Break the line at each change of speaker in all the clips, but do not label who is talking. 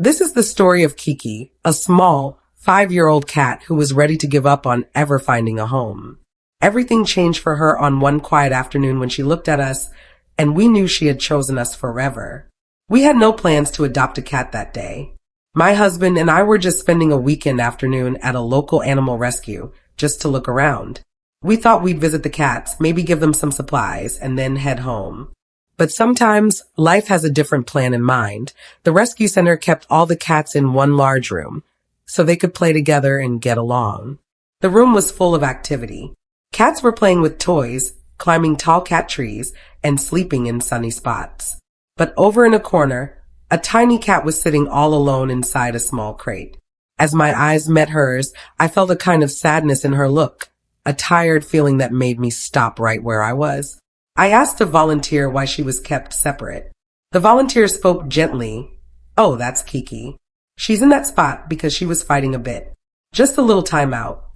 This is the story of Kiki, a small, 5-year-old cat who was ready to give up on ever finding a home. Everything changed for her on one quiet afternoon when she looked at us, and we knew she had chosen us forever. We had no plans to adopt a cat that day. My husband and I were just spending a weekend afternoon at a local animal rescue, just to look around. We thought we'd visit the cats, maybe give them some supplies, and then head home. But sometimes life has a different plan in mind. The rescue center kept all the cats in one large room, so they could play together and get along. The room was full of activity. Cats were playing with toys, climbing tall cat trees, and sleeping in sunny spots. But over in a corner, a tiny cat was sitting all alone inside a small crate. As my eyes met hers, I felt a kind of sadness in her look, a tired feeling that made me stop right where I was. I asked a volunteer why she was kept separate. The volunteer spoke gently. "Oh, that's Kiki. She's in that spot because she was fighting a bit. Just a little time out."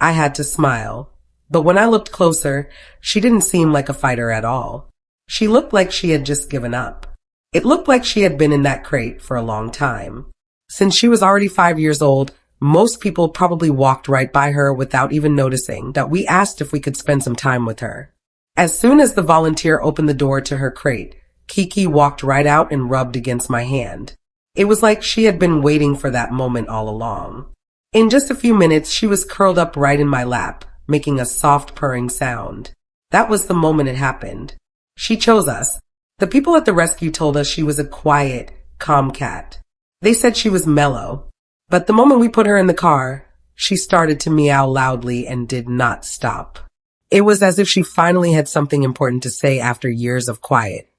I had to smile. But when I looked closer, she didn't seem like a fighter at all. She looked like she had just given up. It looked like she had been in that crate for a long time. Since she was already 5 years old, most people probably walked right by her without even noticing that we asked if we could spend some time with her. As soon as the volunteer opened the door to her crate, Kiki walked right out and rubbed against my hand. It was like she had been waiting for that moment all along. In just a few minutes, she was curled up right in my lap, making a soft purring sound. That was the moment it happened. She chose us. The people at the rescue told us she was a quiet, calm cat. They said she was mellow. But the moment we put her in the car, she started to meow loudly and did not stop. It was as if she finally had something important to say after years of quiet.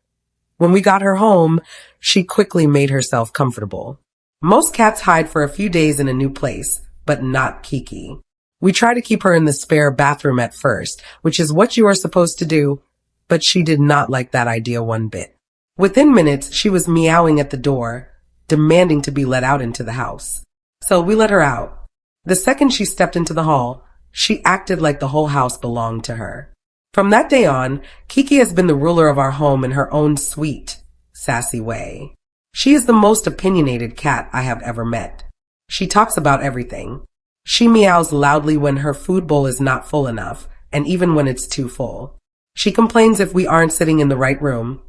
When we got her home, she quickly made herself comfortable. Most cats hide for a few days in a new place, but not Kiki. We tried to keep her in the spare bathroom at first, which is what you are supposed to do, but she did not like that idea one bit. Within minutes, she was meowing at the door, demanding to be let out into the house. So we let her out. The second she stepped into the hall, she acted like the whole house belonged to her. From that day on, Kiki has been the ruler of our home in her own sweet, sassy way. She is the most opinionated cat I have ever met. She talks about everything. She meows loudly when her food bowl is not full enough, and even when it's too full. She complains if we aren't sitting in the right room,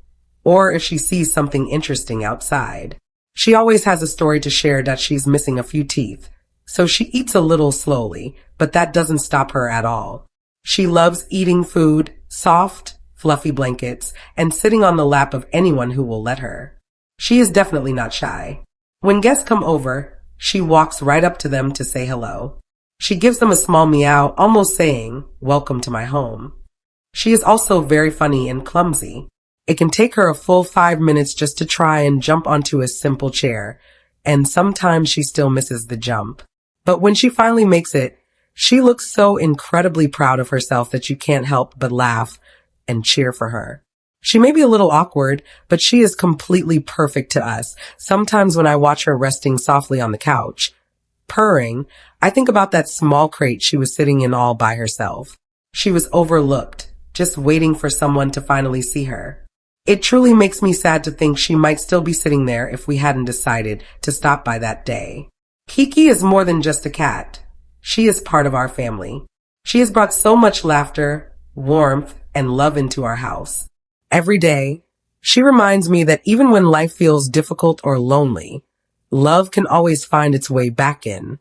or if she sees something interesting outside. She always has a story to share that she's missing a few teeth, so she eats a little slowly, but that doesn't stop her at all. She loves eating food, soft, fluffy blankets, and sitting on the lap of anyone who will let her. She is definitely not shy. When guests come over, she walks right up to them to say hello. She gives them a small meow, almost saying, "Welcome to my home." She is also very funny and clumsy. It can take her a full 5 minutes just to try and jump onto a simple chair, and sometimes she still misses the jump. But when she finally makes it, she looks so incredibly proud of herself that you can't help but laugh and cheer for her. She may be a little awkward, but she is completely perfect to us. Sometimes when I watch her resting softly on the couch, purring, I think about that small crate she was sitting in all by herself. She was overlooked, just waiting for someone to finally see her. It truly makes me sad to think she might still be sitting there if we hadn't decided to stop by that day. Kiki is more than just a cat. She is part of our family. She has brought so much laughter, warmth, and love into our house. Every day, she reminds me that even when life feels difficult or lonely, love can always find its way back in.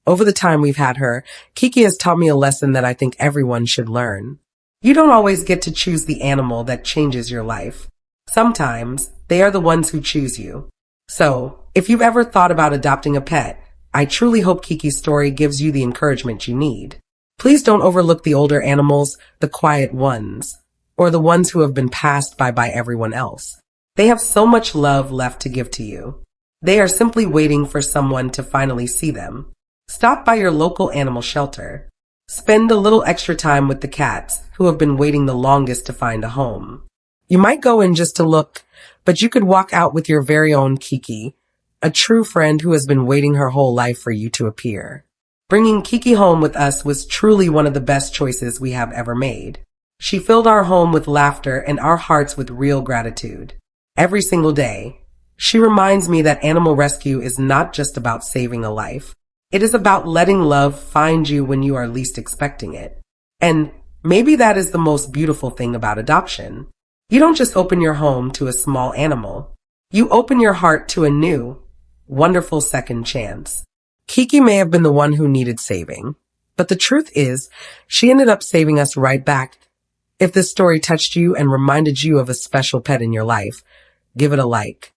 Over the time we've had her, Kiki has taught me a lesson that I think everyone should learn. You don't always get to choose the animal that changes your life. Sometimes, they are the ones who choose you. So, if you've ever thought about adopting a pet, I truly hope Kiki's story gives you the encouragement you need. Please don't overlook the older animals, the quiet ones, or the ones who have been passed by everyone else. They have so much love left to give to you. They are simply waiting for someone to finally see them. Stop by your local animal shelter. Spend a little extra time with the cats who have been waiting the longest to find a home. You might go in just to look, but you could walk out with your very own Kiki, a true friend who has been waiting her whole life for you to appear. Bringing Kiki home with us was truly one of the best choices we have ever made. She filled our home with laughter and our hearts with real gratitude. Every single day, She reminds me that animal rescue is not just about saving a life. It is about letting love find you when you are least expecting it. And maybe that is the most beautiful thing about adoption. You don't just open your home to a small animal. You open your heart to a new, wonderful second chance. Kiki may have been the one who needed saving, but the truth is, she ended up saving us right back. If this story touched you and reminded you of a special pet in your life, give it a like.